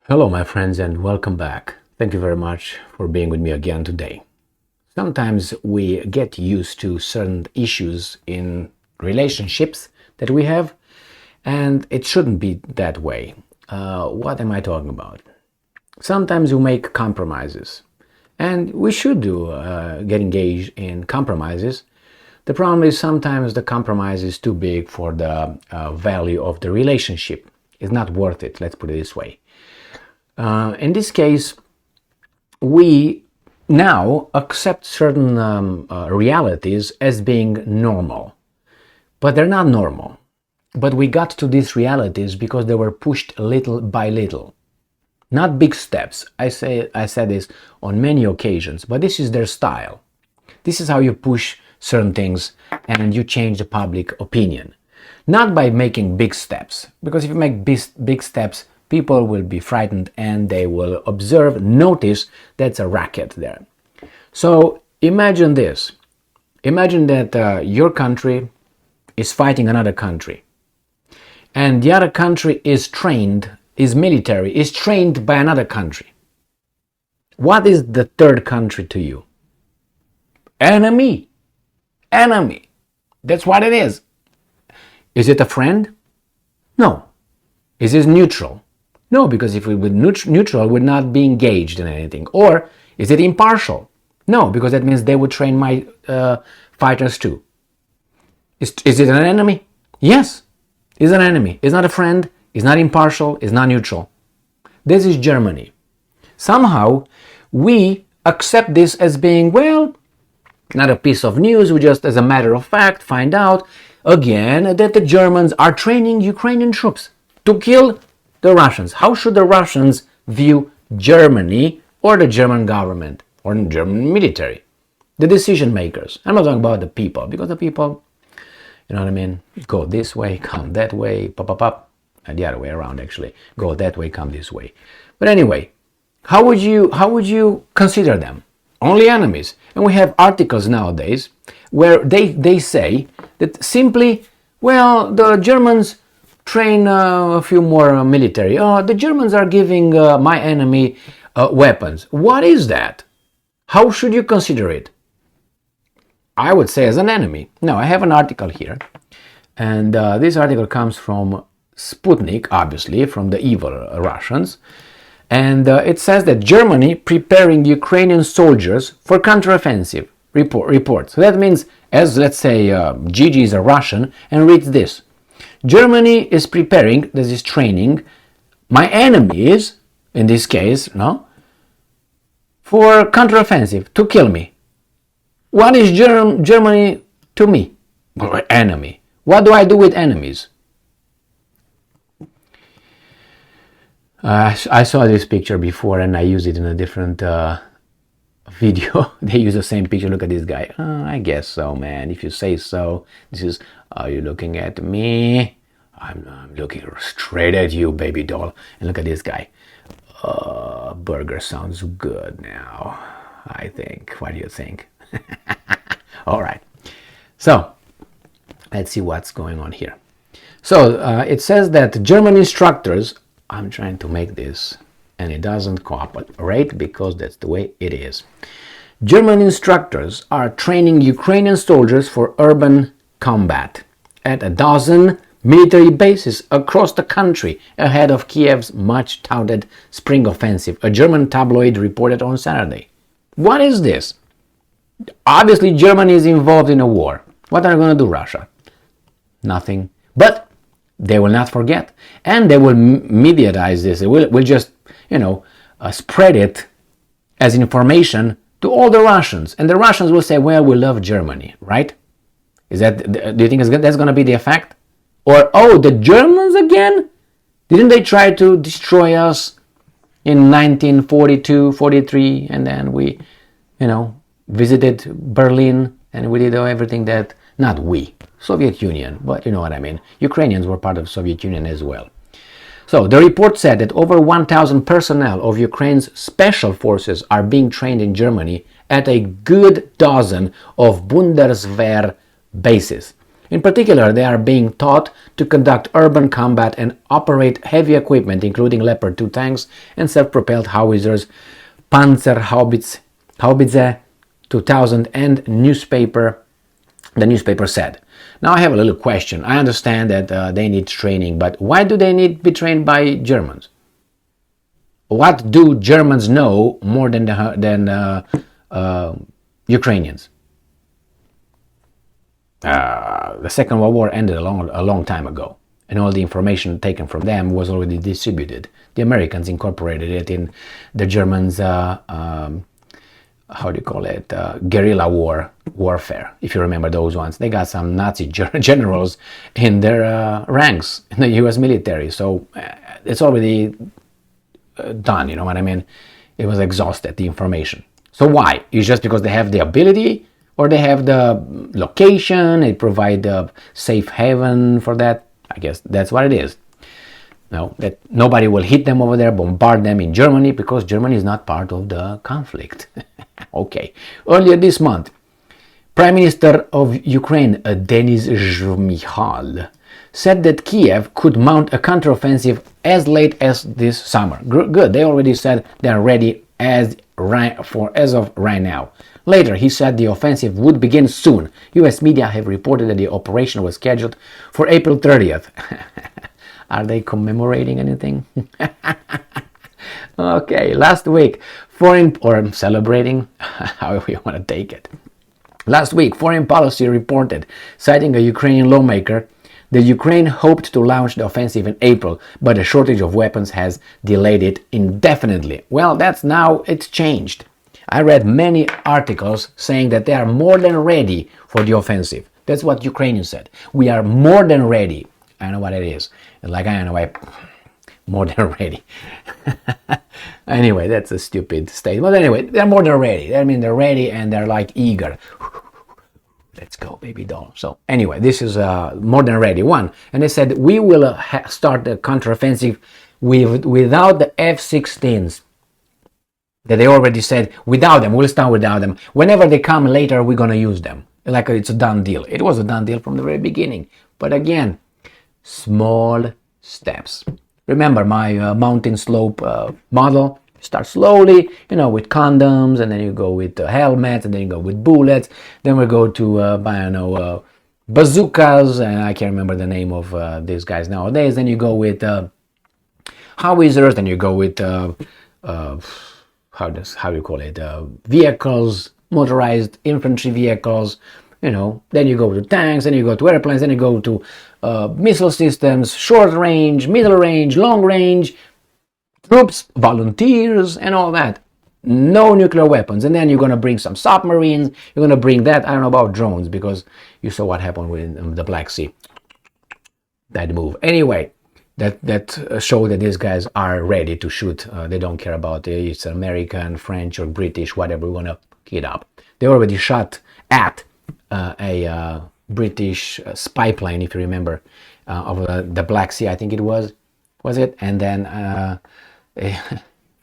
Hello, my friends, and welcome back. Thank you very much for being with me again today. Sometimes we get used to certain issues in relationships that we have, and it shouldn't be that way. What am I talking about? Sometimes we make compromises, and we should get engaged in compromises. The problem is sometimes the compromise is too big for the value of the relationship. It's not worth it, let's put it this way. In this case, we now accept certain realities as being normal, but they're not normal. But we got to these realities because they were pushed little by little, not big steps. I said this on many occasions, but this is their style. This is how you push certain things and you change the public opinion, not by making big steps. Because if you make big steps, people will be frightened and they will notice that's a racket there. So imagine this. Imagine that your country is fighting another country. And the other country is trained by another country. What is the third country to you? Enemy. Enemy. That's what it is. Is it a friend? No. Is it neutral? No, because if it were neutral, it would not be engaged in anything. Or is it impartial? No, because that means they would train my fighters too. Is it an enemy? Yes, it's an enemy. It's not a friend. It's not impartial. It's not neutral. This is Germany. Somehow, we accept this as being, well, not a piece of news. We just, as a matter of fact, find out again that the Germans are training Ukrainian troops to kill the Russians. How should the Russians view Germany or the German government or the German military? The decision makers. I'm not talking about the people, because the people, you know what I mean, go this way, come that way, pop, and the other way around actually. Go that way, come this way. But anyway, how would you consider them? Only enemies. And we have articles nowadays where they say that simply, well, the Germans train a few more military. Oh, the Germans are giving my enemy weapons. What is that? How should you consider it? I would say as an enemy. Now, I have an article here, and this article comes from Sputnik, obviously, from the evil Russians, and it says that Germany preparing Ukrainian soldiers for counteroffensive report. So that means, as let's say Gigi is a Russian and reads this. Germany is preparing, this is training, my enemies, in this case, no, for counteroffensive, to kill me. What is Germany to me? Enemy. What do I do with enemies? I saw this picture before and I used it in a different video. They use the same picture. Look at this guy. I guess so, man. If you say so. This is, are you looking at me? I'm looking straight at you, baby doll. And look at this guy. Burger sounds good now, I think. What do you think? All right. So let's see what's going on here. So it says that German instructors, I'm trying to make this and it doesn't cooperate because that's the way it is. German instructors are training Ukrainian soldiers for urban combat at a dozen military bases across the country ahead of Kiev's much touted spring offensive, a German tabloid reported on Saturday. What is this? Obviously, Germany is involved in a war. What are they going to do, Russia? Nothing. But they will not forget, and they will mediatize this. They will just, spread it as information to all the Russians, and the Russians will say, "Well, we love Germany," right? Do you think that's going to be the effect? Or, oh, the Germans again? Didn't they try to destroy us in 1942, 43, and then we, visited Berlin and we did everything that, not we, Soviet Union, but you know what I mean. Ukrainians were part of Soviet Union as well. So the report said that over 1,000 personnel of Ukraine's special forces are being trained in Germany at a good dozen of Bundeswehr bases. In particular, they are being taught to conduct urban combat and operate heavy equipment, including Leopard 2 tanks and self-propelled howitzers, Panzerhaubitze 2000, and the newspaper said. Now I have a little question. I understand that they need training, but why do they need to be trained by Germans? What do Germans know more than Ukrainians? The Second World War ended a long time ago, and all the information taken from them was already distributed. The Americans incorporated it in the Germans' how do you call it, guerrilla warfare, if you remember those ones. They got some Nazi generals in their ranks in the US military, so it's already done, you know what I mean? It was exhausted, the information. So why? It's just because they have the ability, or they have the location, they provide a safe haven for that? I guess that's what it is. No, that nobody will hit them over there, bombard them in Germany, because Germany is not part of the conflict. Okay. Earlier this month, Prime Minister of Ukraine, Denis Shmyhal, said that Kiev could mount a counteroffensive as late as this summer. Good. They already said they are ready as of right now. Later, he said the offensive would begin soon. US media have reported that the operation was scheduled for April 30th. Are they commemorating anything? Okay, last week, celebrating, however you want to take it. Last week, Foreign Policy reported, citing a Ukrainian lawmaker, that Ukraine hoped to launch the offensive in April, but a shortage of weapons has delayed it indefinitely. Well, it's changed. I read many articles saying that they are more than ready for the offensive. That's what Ukrainians said. We are more than ready. I know what it is. Like, I don't know, more than ready. Anyway, that's a stupid statement. But anyway, they're more than ready. I mean, they're ready and they're like eager. Let's go, baby doll. So anyway, this is more than ready one. And they said, we will start the counteroffensive without the F-16s. That they already said, without them, we'll start without them. Whenever they come later, we're going to use them. Like it's a done deal. It was a done deal from the very beginning. But again, small steps. Remember my mountain slope model? Start slowly, with condoms, and then you go with helmets, and then you go with bullets. Then we go to, bazookas, and I can't remember the name of these guys nowadays. Then you go with howitzers, then you go with, how do you call it, vehicles, motorized infantry vehicles, then you go to tanks, then you go to airplanes, then you go to missile systems, short range, middle range, long range, troops, volunteers, and all that. No nuclear weapons. And then you're going to bring some submarines. You're going to bring that. I don't know about drones, because you saw what happened with the Black Sea. That move. Anyway, that show that these guys are ready to shoot. They don't care about it. It's American, French, or British, whatever we want to get up. They already shot at a British spy plane, if you remember, of the Black Sea, I think it was it? And then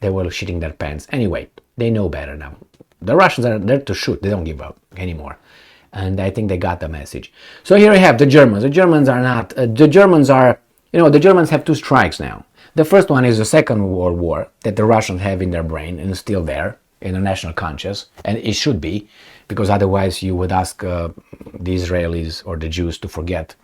they were shitting their pants. Anyway, they know better now. The Russians are there to shoot. They don't give up anymore. And I think they got the message. So here we have the Germans. The Germans are not, the Germans have two strikes now. The first one is the Second World War that the Russians have in their brain and is still there in the national conscious. And it should be, because otherwise you would ask the Israelis or the Jews to forget.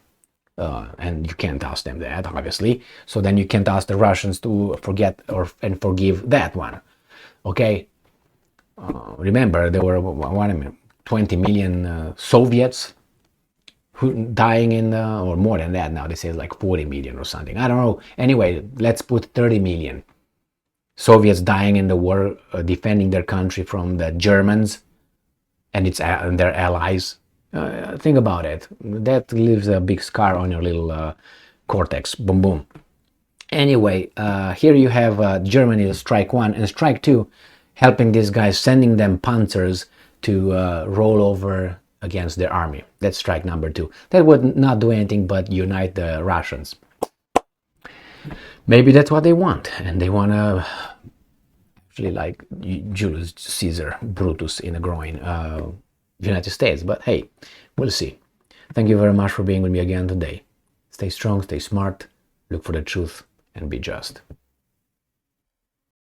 And you can't ask them that, obviously. So then you can't ask the Russians to forget and forgive that one. Okay? Remember, there were 20 million Soviets dying or more than that now. They say it's like 40 million or something. I don't know. Anyway, let's put 30 million Soviets dying in the war, defending their country from the Germans and their allies. Think about it. That leaves a big scar on your little cortex. Boom, boom. Anyway, here you have Germany strike one and strike two, helping these guys, sending them panzers to roll over against their army. That's strike number two. That would not do anything but unite the Russians. Maybe that's what they want, and they want to actually, like Julius Caesar, Brutus in the groin, United States. But hey, we'll see. Thank you very much for being with me again today. Stay strong, stay smart, look for the truth, and be just.